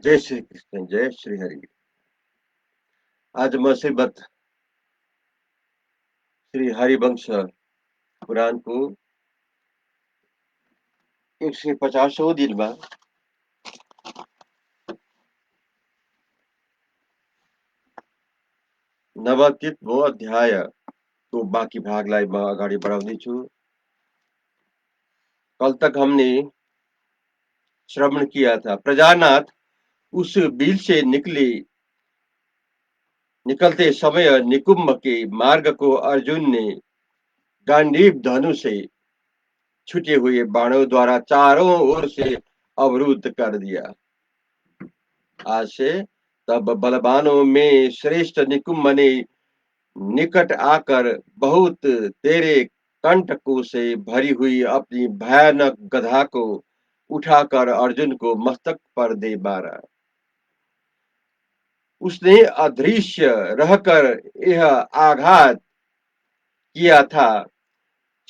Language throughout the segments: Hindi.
जय श्री कृष्ण, जय श्री हरि। आज मैं श्रीमद् श्री हरिवंश पुराण को 150 दिन में नवतीसवो अध्याय को बाकी भागलाई मैं अगाडि बढाउँदै छु। कल तक हमने श्रवण किया था, प्रजानाथ उस बिल से निकलते समय निकुंभ के मार्ग को अर्जुन ने गांडीव धनु से छूटे हुए बाणों द्वारा चारों ओर से अवरुद्ध कर दिया। आज से तब बलवानों में श्रेष्ठ निकुंभ ने निकट आकर बहुत तेरे कंटकों से भरी हुई अपनी भयानक गधा को उठाकर अर्जुन को मस्तक पर दे मारा। उसने अदृश्य रहकर यह आघात किया था।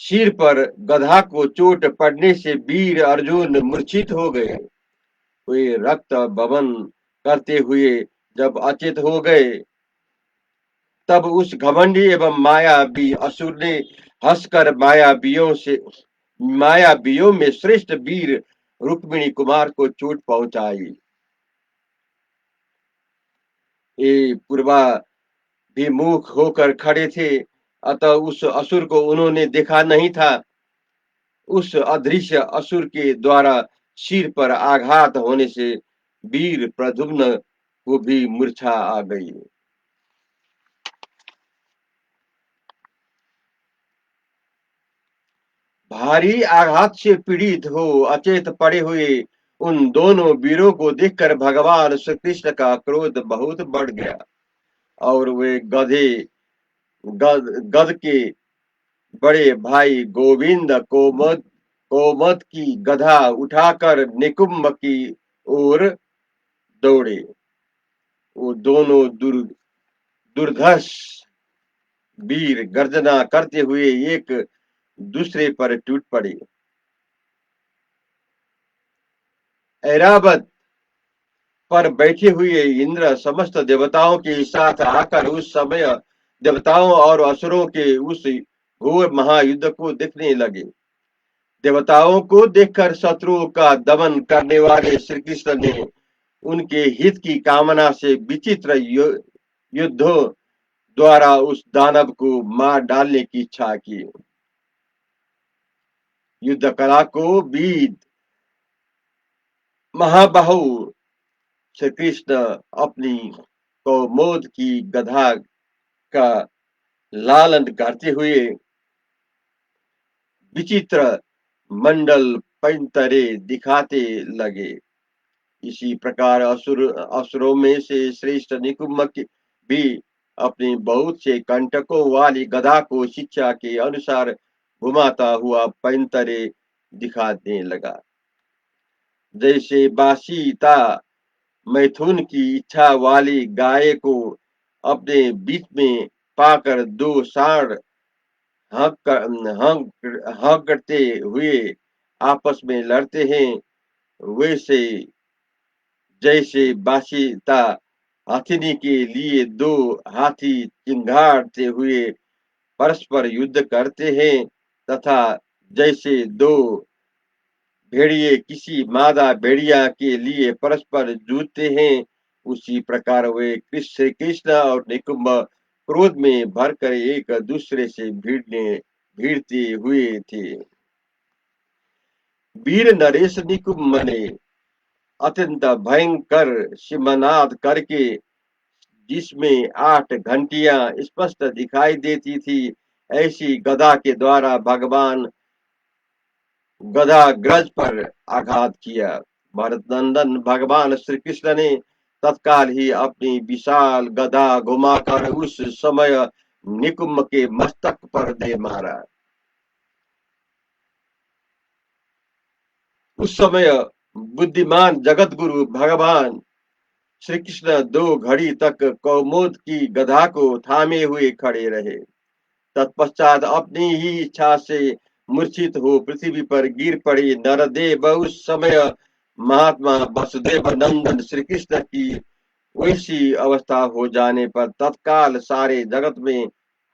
सिर पर गधा को चोट पड़ने से वीर अर्जुन मूर्छित हो गए। वे रक्त बमन करते हुए जब अचेत हो गए, तब उस घमंडी एवं मायावी असुर ने हंसकर मायावियों में श्रेष्ठ वीर रुक्मिणी कुमार को चोट पहुंचाई। ये पूर्वाभिमुख होकर खड़े थे, अतः उस असुर को उन्होंने देखा नहीं था। उस अदृश्य असुर के द्वारा सिर पर आघात होने से वीर प्रद्युम्न को भी मूर्छा आ गई। भारी आघात से पीड़ित हो अचेत पड़े हुए उन दोनों वीरों को देखकर भगवान श्री कृष्ण का क्रोध बहुत बढ़ गया और वे गद के बड़े भाई गोविंद कोमद की गधा उठाकर निकुंभ की ओर दौड़े। वो दोनों दुर्धर्ष वीर गर्जना करते हुए एक दूसरे पर टूट पड़े। ऐरावत पर बैठे हुए इंद्र समस्त देवताओं के साथ आकर उस समय देवताओं और असुरों के उस घोर महायुद्ध को देखने लगे। देवताओं को देखकर शत्रुओं का दमन करने वाले श्री कृष्ण ने उनके हित की कामना से विचित्र युद्धों द्वारा उस दानव को मार डालने की इच्छा की। युद्ध कला को विद महाबाहु श्री कृष्ण अपनी कौमोद की गधा का लालन करते हुए विचित्र मंडल पैंतरे दिखाते लगे। इसी प्रकार असुरों में से श्रेष्ठ निकुंभ भी अपनी बहुत से कंटकों वाली गधा को शिक्षा के अनुसार घुमाता हुआ पैंतरे दिखाने लगा। जैसे बासीता मैथुन की इच्छा वाली गाय को अपने बीच में पाकर दो सांड हंकते हुए आपस में लड़ते हैं, वैसे जैसे बासीता हाथिनी के लिए दो हाथी चिंगारते हुए परस्पर युद्ध करते हैं, तथा जैसे दो भेड़िए किसी मादा भेड़िया के लिए परस्पर जूझते हैं, उसी प्रकार वे श्री कृष्ण और निकुंभ क्रोध में भरकर एक दूसरे से भिड़ते हुए थे। वीर नरेश निकुंभ ने अत्यंत भयंकर सिंहनाद करके, जिसमें 8 घंटियां स्पष्ट दिखाई देती थी, ऐसी गदा के द्वारा भगवान गदाग्रज पर आघात किया। भरत नंदन भगवान श्री कृष्ण ने तत्काल ही अपनी विशाल गदा घुमाकर उस समय निकुंभ के मस्तक पर दे मारा। उस समय बुद्धिमान जगत गुरु भगवान श्री कृष्ण 2 घड़ी तक कौमोद की गधा को थामे हुए खड़े रहे। तत्पश्चात अपनी ही इच्छा से मूर्छित हो पृथ्वी पर गिर पड़े। नरदेव उस समय महात्मा वसुदेव नंदन श्री कृष्ण की वैसी अवस्था हो जाने पर तत्काल सारे जगत में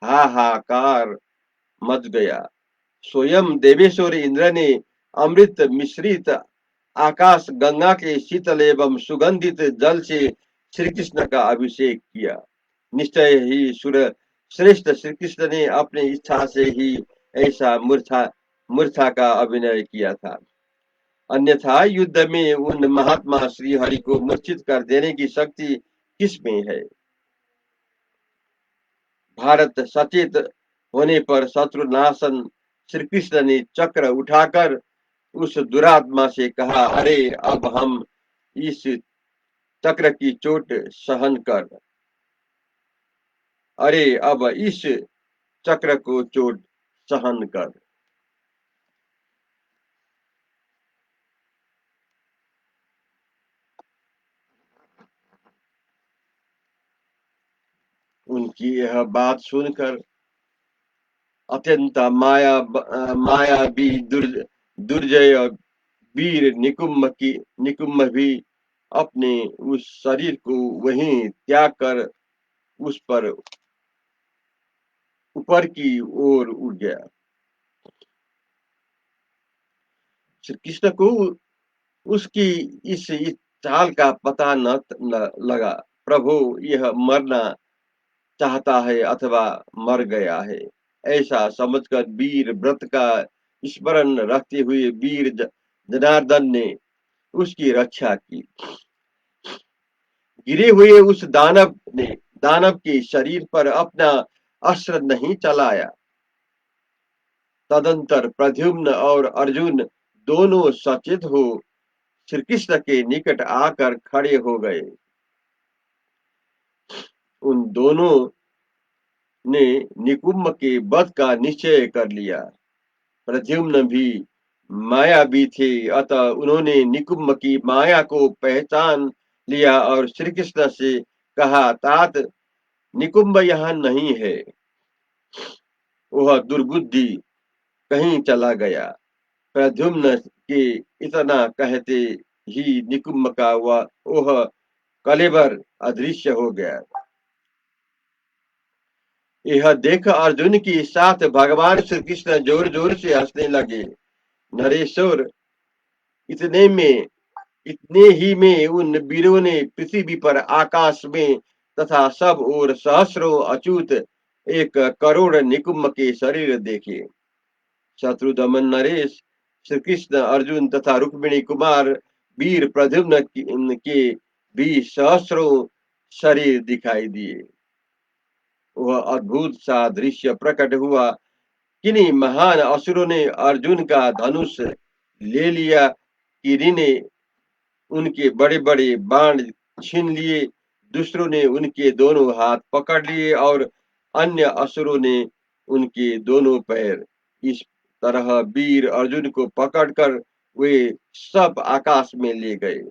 हाहाकार मच गया। स्वयं देवेश्वर इंद्र ने अमृत मिश्रित आकाश गंगा के शीतल एवं सुगंधित जल से श्री कृष्ण का अभिषेक किया। निश्चय ही सुर श्रेष्ठ श्री कृष्ण ने अपनी इच्छा से ही ऐसा मूर्छा का अभिनय किया था। अन्यथा युद्ध में उन महात्मा श्री हरि को मूर्छित कर देने की शक्ति किसमें है। भारत सचेत होने पर शत्रुनाशन श्री कृष्ण ने चक्र उठाकर उस दुरात्मा से कहा, अरे अब हम इस चक्र की चोट सहन कर, अरे अब इस चक्र को चोट सहन कर। उनकी यह बात सुनकर अत्यंत मायावी दुर्जय वीर निकुम्भ भी अपने उस शरीर को वहीं त्याग कर उस पर ऊपर की ओर उड़ गया। श्री कृष्ण को उसकी इस चाल का पता न लगा। प्रभु यह मरना चाहता है अथवा मर गया है, ऐसा समझकर वीर व्रत का स्मरण रखते हुए वीर जनार्दन ने उसकी रक्षा की। गिरे हुए उस दानव के शरीर पर अपना अस्त्र नहीं चलाया। तदंतर प्रद्युम्न और अर्जुन दोनों सचेत हो श्री कृष्ण के निकट आकर खड़े हो गए। उन दोनों ने निकुम्भ के वध का निश्चय कर लिया। प्रद्युम्न भी मायावी थे, अतः उन्होंने निकुम्भ की माया को पहचान लिया और श्री कृष्ण से कहा, तात निकुम्भ यहाँ नहीं है, वह दुर्बुद्धि कहीं चला गया। प्रद्युम्न के इतना कहते ही निकुम्भ का वह कलेवर अदृश्य हो गया। यह देख अर्जुन के साथ भगवान श्री कृष्ण जोर जोर से हंसने लगे। नरेश्वर, इतने में इतने ही में उन वीरों ने पृथ्वी पर आकाश में तथा सब और सहस्रों अच्युत 1 करोड़ निकुम्भ के शरीर देखे। शत्रुदमन नरेश, श्री कृष्ण, अर्जुन तथा रुक्मिणी कुमार वीर प्रद्युम्न के भी सहस्रों शरीर दिखाई दिए। वह अद्भुत सा दृश्य प्रकट हुआ। किन्हीं महान असुरों ने अर्जुन का धनुष ले लिया, किन्हीं ने उनके बड़े बड़े बाण छीन लिए, दूसरों ने उनके दोनों हाथ पकड़ लिए और अन्य असुरों ने उनके दोनों पैर। इस तरह वीर अर्जुन को पकड़कर वे सब आकाश में ले गए।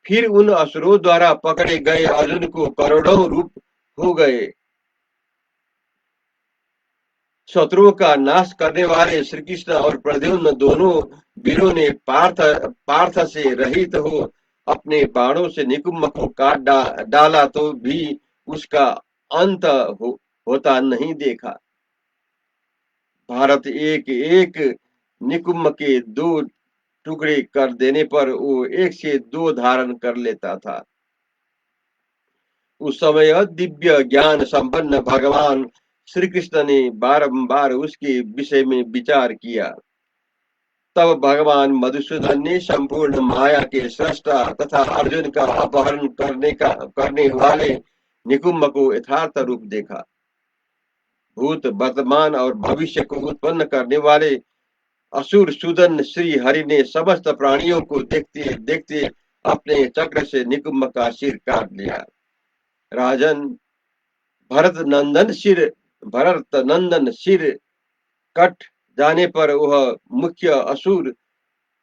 फिर उन असुरों द्वारा पकड़े गए अर्जुन को करोड़ों रूप हो गए। शत्रुओं का नाश करने वाले श्री कृष्ण और प्रद्युम्न दोनों वीरों ने पार्थ से रहित हो अपने बाणों से निकुम्भ को काट डाला तो भी उसका अंत होता नहीं देखा। भारत एक एक निकुम्भ के 2 टुकड़े कर देने पर वो 1 से 2 धारण कर लेता था। उस समय दिव्य ज्ञान संपन्न भगवान श्री कृष्ण ने बारंबार उसके विषय में विचार किया। तब भगवान मधुसूदन ने संपूर्ण माया के सृष्टा तथा अर्जुन का अपहरण करने वाले निकुम्भ को यथार्थ रूप देखा। भूत, वर्तमान और भविष्य को उत्पन्न करने वाले असुर सूदन श्री हरि ने समस्त प्राणियों को देखते देखते अपने चक्र से निकुम्भ का सिर काट लिया। राजन, भरत नंदन सिर कट जाने पर वह मुख्य असुर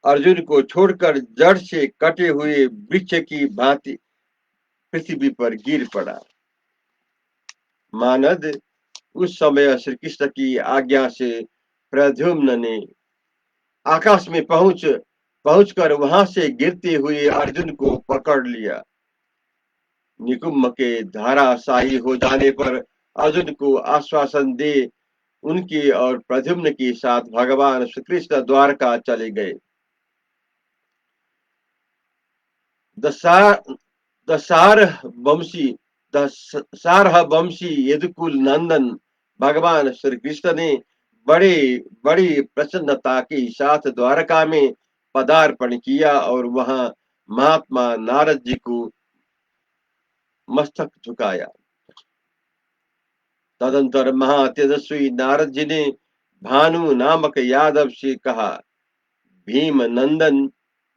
अर्जुन को छोड़कर जड़ से कटे हुए वृक्ष की भांति पृथ्वी पर गिर पड़ा। मानद, उस समय श्री कृष्ण की आज्ञा से प्रद्युम्न ने आकाश में पहुंच पहुंचकर वहां से गिरते हुए अर्जुन को पकड़ लिया। निकुंभ के धाराशायी हो जाने पर अर्जुन को आश्वासन दे उनके और प्रद्युम्न के साथ भगवान श्री कृष्ण द्वारका चले गए। दशा दशारह वंशी दशारह वंशी यदुकुल नंदन भगवान श्री कृष्ण ने बड़े बड़ी प्रसन्नता के साथ द्वारका में पदार्पण किया और वहां महात्मा नारद जी को मस्तक झुकाया। तदंतर महातेजस्वी नारद जी ने भानु नामक यादव से कहा, भीम नंदन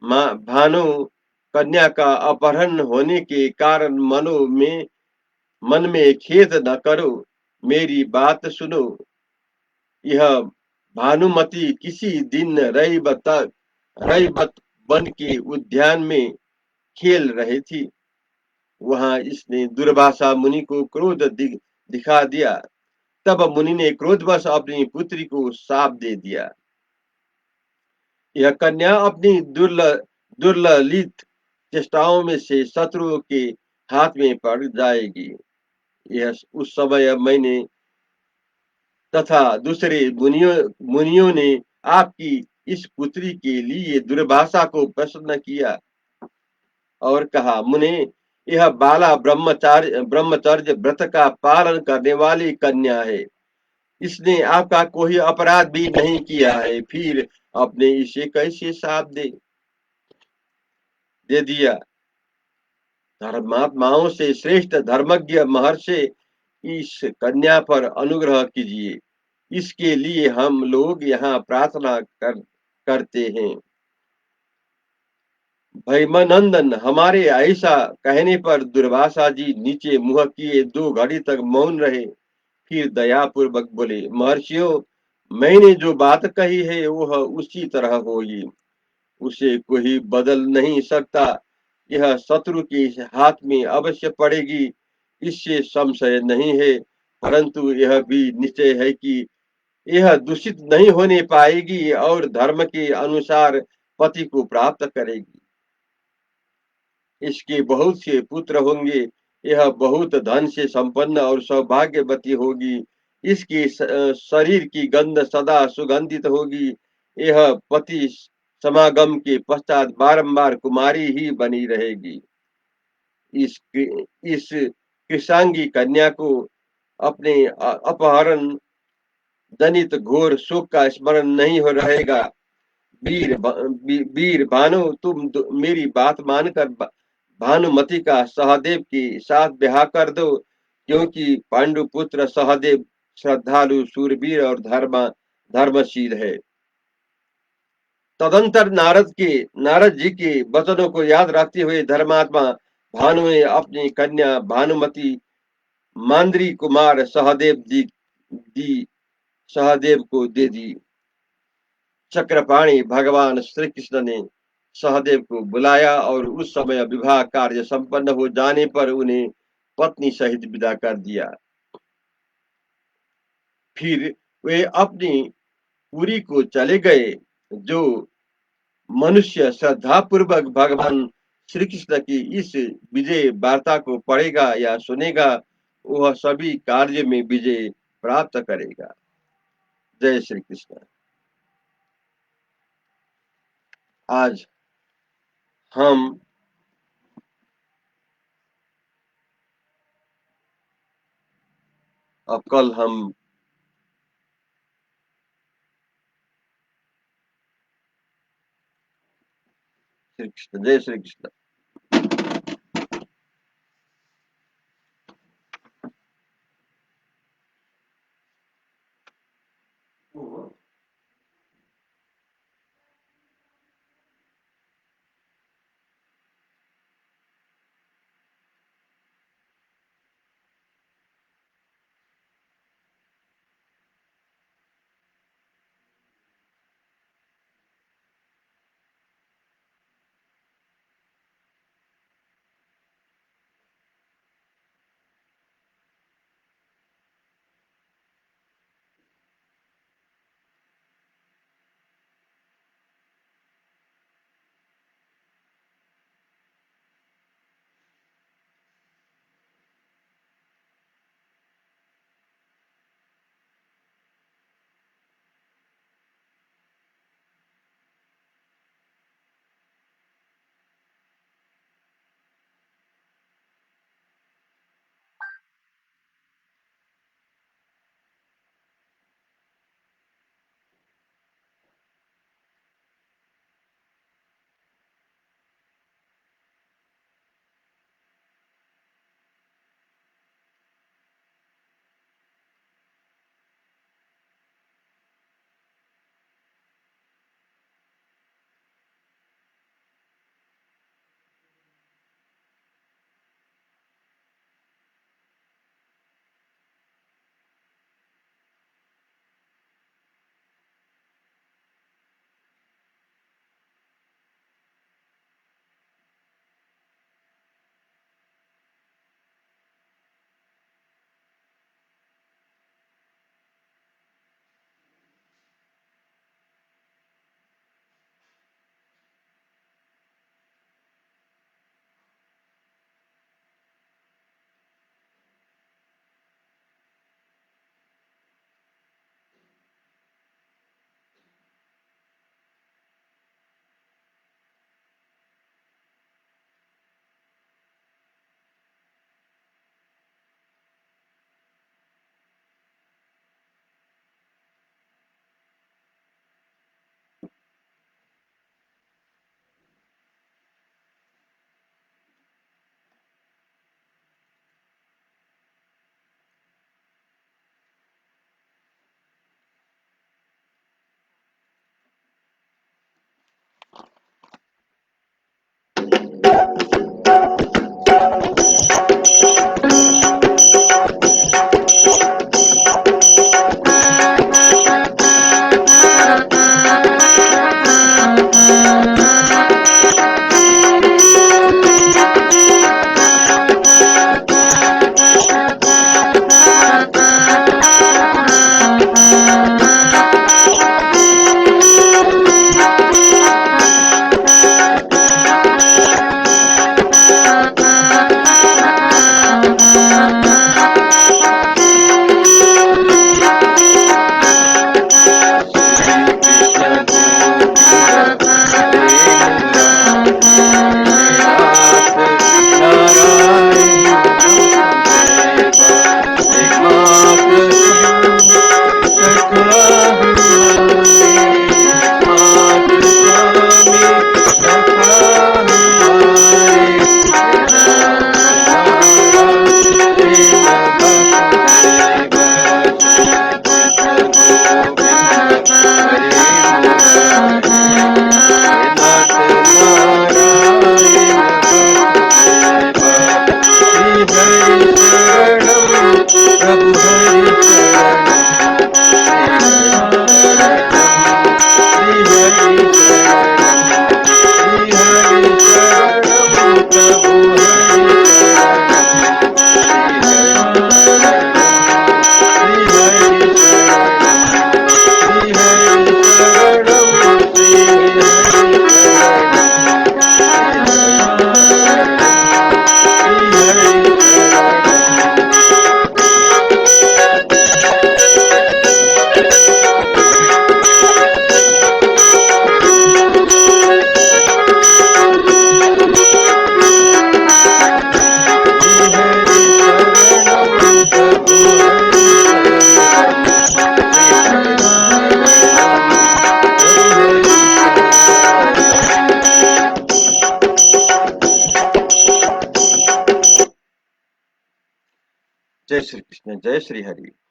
भानु कन्या का अपहरण होने के कारण मन में खेद न करो, मेरी बात सुनो। यह भानुमति किसी दिन रईबत वन के उद्यान में खेल रही थी। वहां इसने दुर्वासा मुनि को दिखा दिया। तब मुनि ने क्रोधवश अपनी पुत्री को शाप दे दिया। यह कन्या अपनी दुर्ललित चेष्टाओं में से शत्रुओं के हाथ में पड़ जाएगी। यह उस समय मैंने तथा दूसरे मुनियों ने आपकी इस पुत्री के लिए दुर्वासा को प्रसन्न किया और कहा, मुने, यह बाला ब्रह्मचर्य व्रत का पालन करने वाली कन्या है। इसने आपका कोई अपराध भी नहीं किया है, फिर अपने इसे कैसे शाप दे दिया। धर्मात्माओं से श्रेष्ठ धर्मज्ञ महर्षि इस कन्या पर अनुग्रह कीजिए। इसके लिए हम लोग यहाँ प्रार्थना करते हैं। भैमनंदन, हमारे ऐसा कहने पर दुर्वासा जी नीचे मुंह किए 2 घड़ी तक मौन रहे। फिर दयापूर्वक बोले, महर्षियों, मैंने जो बात कही है वह उसी तरह होगी, उसे कोई बदल नहीं सकता। यह शत्रु के हाथ में अवश्य पड़ेगी, इससे संशय नहीं है। परंतु यह भी निश्चय है कि यह दूषित नहीं होने पाएगी और धर्म के अनुसार पति को प्राप्त करेगी। इसके बहुत से पुत्र होंगे। यह बहुत धन से संपन्न और सौभाग्यवती होगी। इसके शरीर की गंध सदा सुगंधित होगी। यह पति समागम के पश्चात बारंबार कुमारी ही बनी रहेगी। इस कृषांगी कन्या को अपने अपहरण जनित घोर शोक का स्मरण नहीं हो रहेगा। वीर भानु, तुम मेरी बात मानकर भानुमति का सहदेव के साथ ब्याह कर दो, क्योंकि पांडु पुत्र सहदेव श्रद्धालु, शूरवीर और धर्मशील है। तदंतर नारद जी के वचनों को याद रखते हुए धर्मात्मा भानु ने अपनी कन्या भानुमति मांद्री कुमार सहदेव को दे दी। चक्रपाणी भगवान श्री कृष्ण ने सहदेव को बुलाया और उस समय विवाह कार्य संपन्न हो जाने पर उन्हें पत्नी सहित विदा कर दिया। फिर वे अपनी पुरी को चले गए। जो मनुष्य श्रद्धा पूर्वक भगवान श्री कृष्ण की इस विजय वार्ता को पढ़ेगा या सुनेगा, वह सभी कार्य में विजय प्राप्त करेगा। जय श्री कृष्ण। आज हम कल हम श्री कृष्ण, जय श्री कृष्ण। जय श्री कृष्ण, जय श्री हरि।